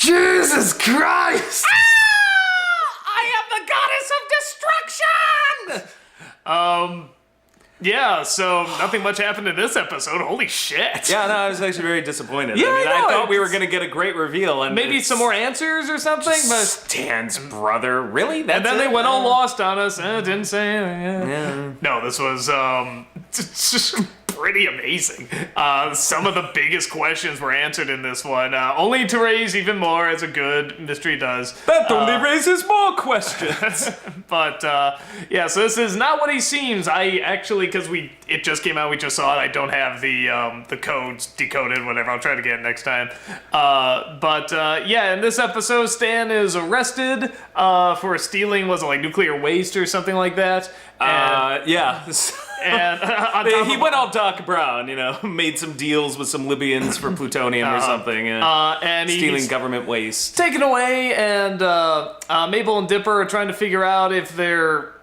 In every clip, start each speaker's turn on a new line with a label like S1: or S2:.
S1: Jesus Christ!
S2: I am the goddess of destruction! Yeah, so nothing much happened in this episode. Holy shit.
S1: Yeah, no, I was actually very disappointed.
S2: Yeah,
S1: I mean,
S2: I know,
S1: I thought we were
S2: it's-
S1: going to get a great reveal. And
S2: Maybe some more answers or something, but...
S1: Stan's brother. Really? That's
S2: And then they
S1: it?
S2: went all lost on us. Didn't say anything.
S1: Yeah.
S2: No, this was just pretty amazing. Some of the biggest questions were answered in this one, only to raise even more, as a good mystery does.
S1: That only raises more questions.
S2: But yeah, so this is not what he seems. I actually, because it just came out, we just saw it. I don't have the codes decoded, whatever. I'll try to get it next time. But yeah, in this episode, Stan is arrested for stealing, was it like nuclear waste or something like that? And,
S1: Yeah.
S2: and on top
S1: He
S2: of-
S1: went all Doc Brown, made some deals with some Libyans for plutonium or something.
S2: and
S1: Stealing
S2: he's
S1: government waste.
S2: taken away, and Mabel and Dipper are trying to figure out if their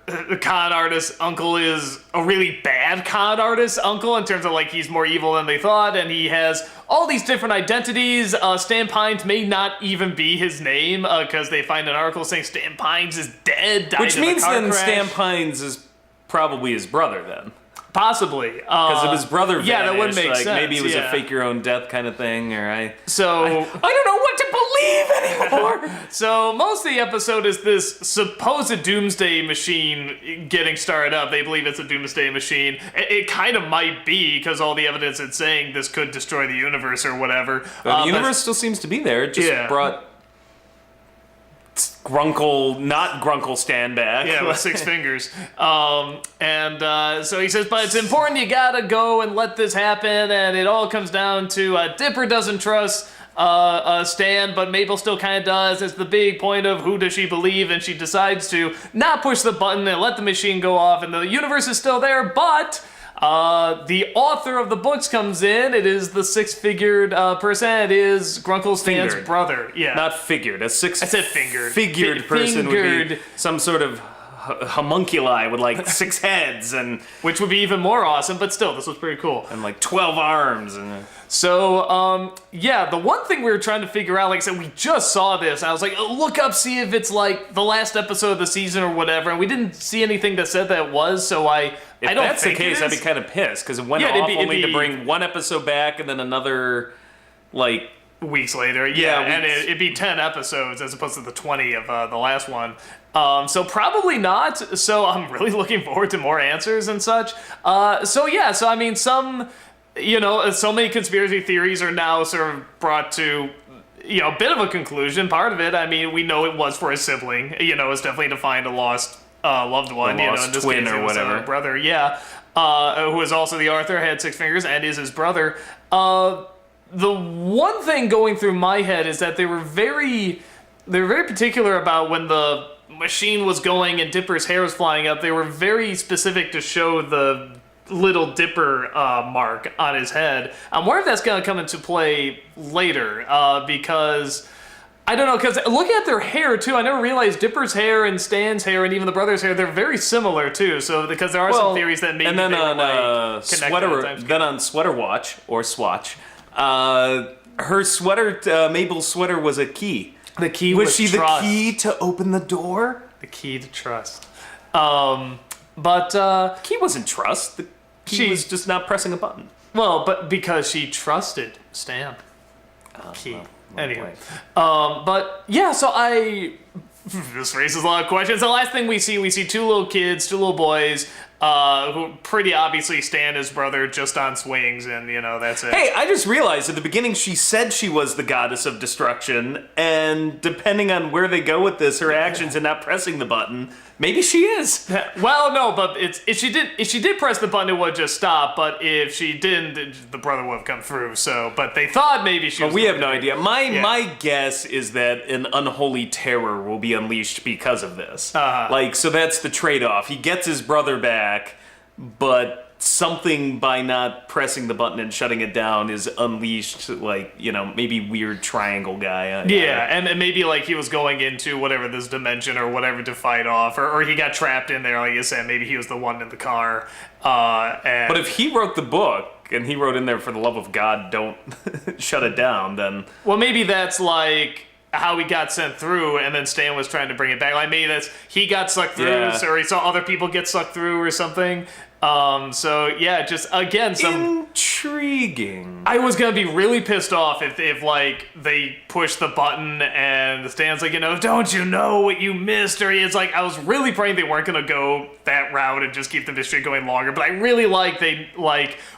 S2: con artist uncle is a really bad con artist uncle, in terms of like he's more evil than they thought, and he has all these different identities. Stan Pines may not even be his name, because they find an article saying Stan Pines is dead, died
S1: Which
S2: in a
S1: means
S2: car
S1: then
S2: crash.
S1: Stan Pines is probably his brother then.
S2: Possibly.
S1: Because if his brother vanished,
S2: yeah, that would make
S1: like,
S2: sense.
S1: maybe it was
S2: yeah.
S1: a fake your own death kind of thing, or
S2: So...
S1: I don't know what to believe anymore.
S2: So most of the episode is this supposed doomsday machine getting started up. They believe it's a doomsday machine. It kind of might be, because all the evidence is saying this could destroy the universe or whatever.
S1: The universe still seems to be there. It just
S2: Yeah.
S1: brought not Grunkle Stan back.
S2: Yeah, with 6 fingers. So he says, but it's important, you gotta go and let this happen, and it all comes down to Dipper doesn't trust Stan, but Mabel still kind of does. It's the big point of who does she believe, and she decides to not push the button and let the machine go off, and the universe is still there, but... the author of the books comes in. It is the 6-figured person. It is Grunkle Stan's
S1: Fingered.
S2: brother. Yeah.
S1: Not figured. A
S2: I said fingered.
S1: figured person would be
S2: Fingered.
S1: some sort of homunculi with like 6 heads and
S2: Which would be even more awesome, but still, this was pretty cool.
S1: like 12 arms and.
S2: So, yeah, the one thing we were trying to figure out, like I said, we just saw this. I was like, oh, look up, see if it's like the last episode of the season or whatever. And we didn't see anything that said that it was, so I don't
S1: That's the
S2: think
S1: case,
S2: it
S1: I'd be
S2: is.
S1: kind of pissed because it went
S2: Yeah, it'd
S1: off
S2: be-
S1: only
S2: it'd
S1: to
S2: be-
S1: bring one episode back and then another, like.
S2: Weeks later, yeah, and
S1: weeks.
S2: it'd be 10 episodes as opposed to the 20 of the last one. So probably not. So I'm really looking forward to more answers and such. So I mean, so many conspiracy theories are now sort of brought to, a bit of a conclusion. Part of it, I mean, we know it was for a sibling. It's definitely to find a lost loved one.
S1: lost
S2: in this
S1: twin
S2: case,
S1: or
S2: it was
S1: whatever.
S2: a brother, yeah. Who is also the Arthur, had 6 fingers, and is his brother. The one thing going through my head is that they were very particular about when the machine was going and Dipper's hair was flying up. They were very specific to show the little Dipper mark on his head. I'm wondering if that's going to come into play later, because I don't know, because looking at their hair too, I never realized Dipper's hair and Stan's hair and even the brother's hair, they're very similar too. So because there are some theories that maybe
S1: and then
S2: they were
S1: on
S2: like connected on a time scale.
S1: on Sweater Watch or Swatch, her sweater, Mabel's sweater was a key.
S2: The key
S1: Was she
S2: trust.
S1: the key to open the door?
S2: The key to trust. But
S1: The key wasn't trust. The key
S2: She-
S1: was just not pressing a button.
S2: but because she trusted Stan. Key.
S1: well,
S2: Anyway.
S1: boy.
S2: But yeah, so this raises a lot of questions. The last thing we see 2 little kids, 2 little boys, who pretty obviously Stan his brother just on swings, and that's it.
S1: Hey, I just realized at the beginning she said she was the goddess of destruction, and depending on where they go with this, her actions and not pressing the button, maybe she is.
S2: Well, no, but if she did press the button, it would just stop. But if she didn't, the brother would have come through. So, but they thought maybe she was.
S1: We have no idea. My
S2: Yeah.
S1: guess is that an unholy terror will be unleashed because of this. So that's the trade-off. He gets his brother back, but something by not pressing the button and shutting it down is unleashed, maybe weird triangle guy.
S2: Yeah, and maybe like he was going into whatever this dimension or whatever to fight off, or he got trapped in there, like you said. Maybe he was the one in the car.
S1: But if he wrote the book and he wrote in there, for the love of God, don't shut it down, then
S2: well, maybe that's like how he got sent through, and then Stan was trying to bring it back. Like maybe that's he got sucked through,
S1: Yeah.
S2: or he saw other people get sucked through, or something. So yeah, just again some.
S1: Intriguing.
S2: I was gonna be really pissed off if like they push the button and Stan's like, don't you know what you missed? Or it's like I was really praying they weren't gonna go that route and just keep the mystery going longer. But I really like they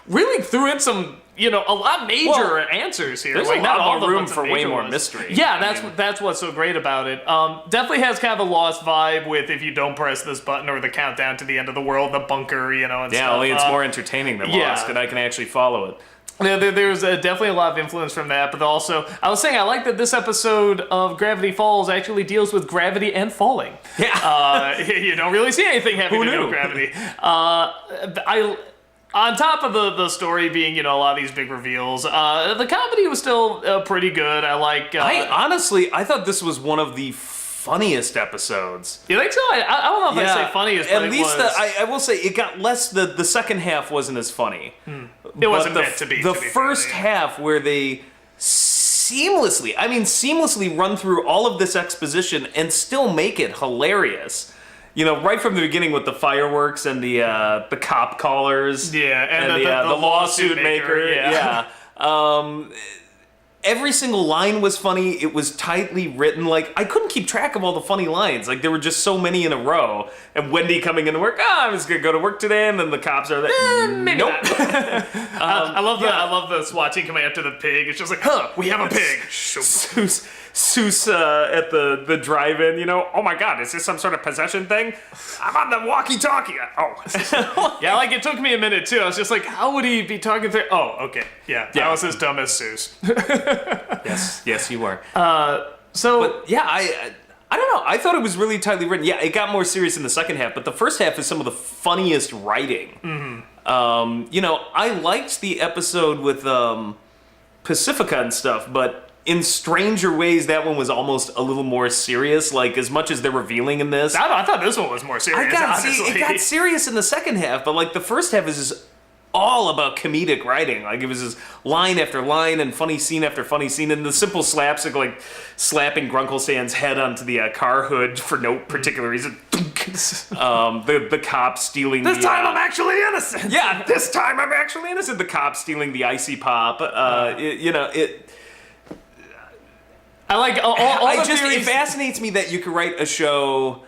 S2: really threw in some a lot major answers here.
S1: There's
S2: like
S1: a
S2: not
S1: lot
S2: all
S1: more
S2: of them,
S1: room
S2: but
S1: for
S2: some
S1: way
S2: major
S1: more
S2: ones.
S1: mystery.
S2: Yeah,
S1: I mean,
S2: that's what's so great about it. Definitely has kind of a Lost vibe with if you don't press this button or the countdown to the end of the world, the bunker, and
S1: yeah,
S2: stuff.
S1: only it's more entertaining than
S2: yeah.
S1: Lost, and I can actually follow it.
S2: There's definitely a lot of influence from that, but also, I was saying I like that this episode of Gravity Falls actually deals with gravity and falling.
S1: Yeah.
S2: You don't really see anything having
S1: Who
S2: to do
S1: knew?
S2: with gravity. On top of the story being, a lot of these big reveals, the comedy was still pretty good.
S1: I thought this was one of the funniest episodes.
S2: You think so? I don't know if I'd say funniest, but
S1: at least
S2: it was...
S1: I will say it got less. The second half wasn't as funny.
S2: It wasn't
S1: But
S2: meant to be.
S1: The
S2: to be
S1: first
S2: fair,
S1: half where they seamlessly run through all of this exposition and still make it hilarious. Right from the beginning with the fireworks and the cop callers.
S2: Yeah, and
S1: the lawsuit maker.
S2: Yeah.
S1: Every single line was funny. It was tightly written. Like, I couldn't keep track of all the funny lines. Like, there were just so many in a row. And Wendy coming into work, I was going to go to work today, and then the cops are there.
S2: Maybe
S1: nope.
S2: not. I love the SWAT team coming after the pig. It's just like, we have a pig.
S1: Seuss at the drive-in, oh my god, is this some sort of possession thing? I'm on the walkie-talkie. Oh.
S2: Yeah, it took me a minute too. I was just like, how would he be talking through? Oh, okay. Yeah, I was as dumb as Seuss.
S1: Yes, you were.
S2: So,
S1: yeah, I don't know. I thought it was really tightly written. Yeah, it got more serious in the second half, but the first half is some of the funniest writing. Mm-hmm. I liked the episode with Pacifica and stuff, but in stranger ways, that one was almost a little more serious. Like, as much as they're revealing in this,
S2: I thought this one was more serious.
S1: it got serious in the second half, but like the first half is just all about comedic writing. Like, it was just line after line and funny scene after funny scene, and the simple slapstick, like slapping Grunkle Stan's head onto the car hood for no particular reason. The cop stealing.
S2: This time I'm actually innocent.
S1: Yeah, this time I'm actually innocent. The cop stealing the icy pop.
S2: I like all
S1: it fascinates me that you could write a show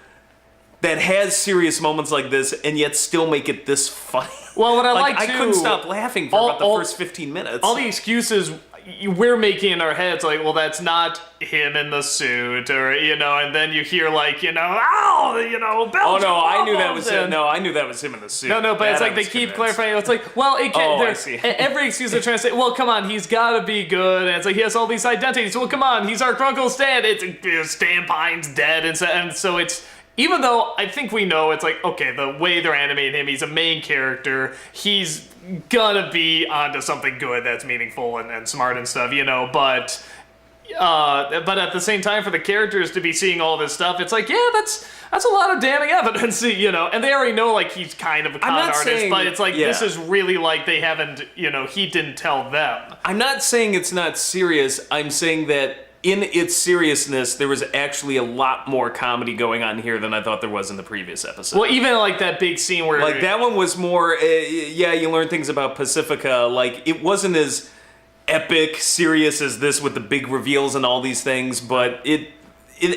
S1: that has serious moments like this and yet still make it this funny.
S2: Well, what I
S1: I couldn't stop laughing for about the first 15 minutes.
S2: All the excuses we're making in our heads, like, well, that's not him in the suit, or and then you hear Belgium.
S1: Oh no, I knew that was him. No, I knew that was him in the suit.
S2: No, but
S1: that
S2: it's like
S1: I
S2: they
S1: was
S2: keep
S1: convinced.
S2: clarifying. It's like, well, it can't.
S1: I see.
S2: Every excuse they're trying to say. Well, come on, he's got to be good. And it's like he has all these identities. Well, come on, he's our Grunkle Stan. It's Stan Pine's dead, and so it's. Even though I think we know it's like, okay, the way they're animating him, he's a main character. He's gonna be onto something good that's meaningful and smart and stuff, But at the same time, for the characters to be seeing all this stuff, it's like, yeah, that's a lot of damning evidence, And they already know, like, he's kind of a con artist, but it's like, this is really like they haven't, he didn't tell them.
S1: I'm not saying it's not serious. I'm saying that in its seriousness, there was actually a lot more comedy going on here than I thought there was in the previous episode.
S2: Well, even like that big scene where...
S1: Like, that one was more, you learn things about Pacifica. Like, it wasn't as epic, serious as this with the big reveals and all these things, but it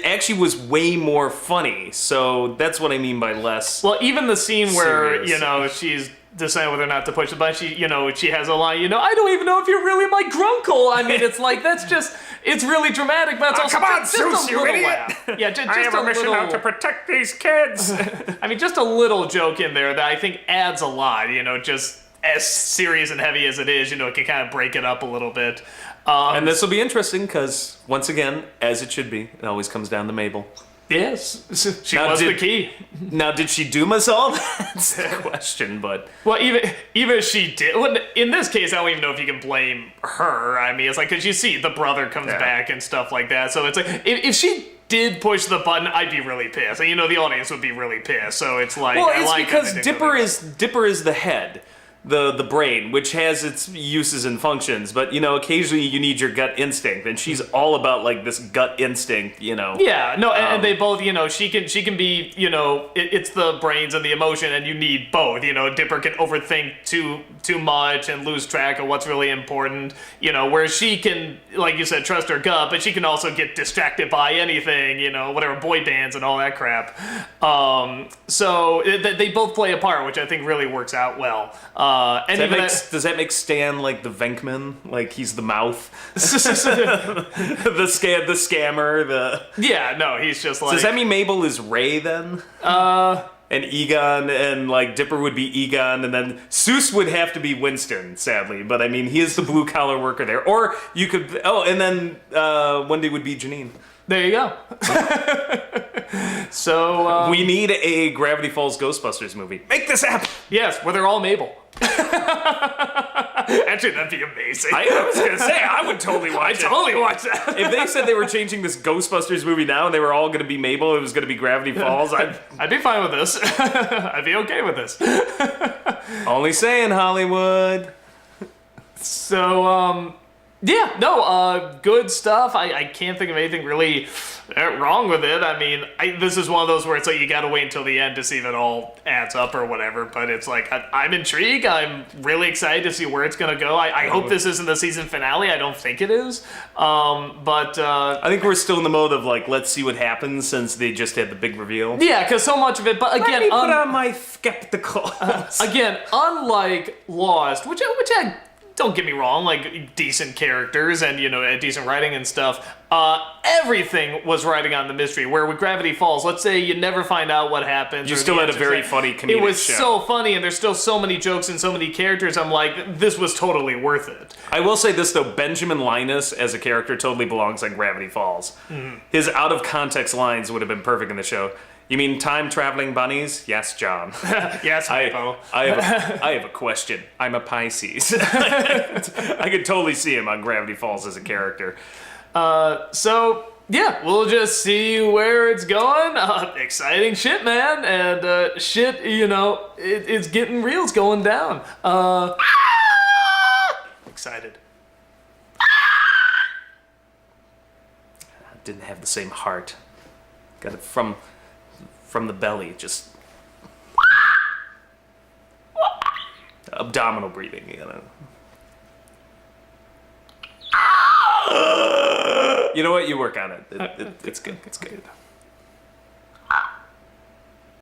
S1: actually was way more funny. So that's what I mean by less.
S2: Well, even the scene where,
S1: serious.
S2: she's deciding whether or not to push the button, she has a line, I don't even know if you're really my Grunkle. I mean, it's like, that's just... It's really dramatic, but it's also
S1: come on,
S2: just
S1: Seuss,
S2: a
S1: you
S2: little
S1: idiot!
S2: laugh. Yeah, just
S1: I have a mission
S2: little,
S1: out to protect these kids.
S2: I mean, just a little joke in there that I think adds a lot. Just as serious and heavy as it is, it can kind of break it up a little bit.
S1: And this will be interesting because, once again, as it should be, it always comes down to Mabel.
S2: Yes, she was the key.
S1: Now, did she doom us all? That's the question, but...
S2: Well, even if she did... Well, in this case, I don't even know if you can blame her. I mean, it's like, because you see the brother comes back and stuff like that, so it's like, if she did push the button, I'd be really pissed. And the audience would be really pissed, so it's like...
S1: Well,
S2: I
S1: it's
S2: like
S1: because Dipper is the head. the brain, which has its uses and functions, but occasionally you need your gut instinct, and she's all about like this gut instinct,
S2: Yeah, no, and they both, she can be, it's the brains and the emotion, and you need both. Dipper can overthink too much and lose track of what's really important. Where she can, like you said, trust her gut, but she can also get distracted by anything. Whatever, boy bands and all that crap. So they both play a part, which I think really works out well.
S1: Does that make Stan like the Venkman? Like he's the mouth, the scammer.
S2: Yeah, no, he's just like.
S1: Does that mean Mabel is Ray then? And Egon, and like Dipper would be Egon, and then Seuss would have to be Winston, sadly. But I mean, he is the blue collar worker there. Or you could. And then Wendy would be Janine.
S2: There you go. So
S1: we need a Gravity Falls Ghostbusters movie. Make this happen.
S2: Yes, where they're all Mabel. Actually, that'd be amazing.
S1: I was gonna say I would totally watch it.
S2: Totally watch that.
S1: If they said they were changing this Ghostbusters movie now and they were all gonna be Mabel, it was gonna be Gravity Falls,
S2: I'd be fine with this. I'd be okay with this.
S1: Only saying, Hollywood.
S2: So yeah, no, good stuff. I can't think of anything really wrong with it. I mean, this is one of those where it's like you gotta wait until the end to see if it all adds up or whatever, but it's like, I'm intrigued. I'm really excited to see where it's gonna go. I hope this isn't the season finale. I don't think it is. But
S1: I think we're still in the mode of like, let's see what happens since they just had the big reveal.
S2: Yeah, because so much of it, but again...
S1: Let me put on my skepticals.
S2: Again, unlike Lost, which I don't get me wrong, like decent characters and decent writing and stuff. Everything was riding on the mystery. Where with Gravity Falls, let's say you never find out what happens.
S1: You still had a very funny comedic show.
S2: It was so funny, and there's still so many jokes and so many characters. I'm like, this was totally worth it.
S1: I will say this though: Benjamin Linus as a character totally belongs on Gravity Falls. Mm-hmm. His out of context lines would have been perfect in the show. You mean time-traveling bunnies? Yes, John.
S2: Yes, Hypo.
S1: I have a question. I'm a Pisces. I could totally see him on Gravity Falls as a character.
S2: So, yeah, we'll just see where it's going. Exciting shit, man. And shit, it's getting real. It's going down. Excited.
S1: I didn't have the same heart. Got it from the belly, just abdominal breathing, You know what? You work on it. It's good. It's good.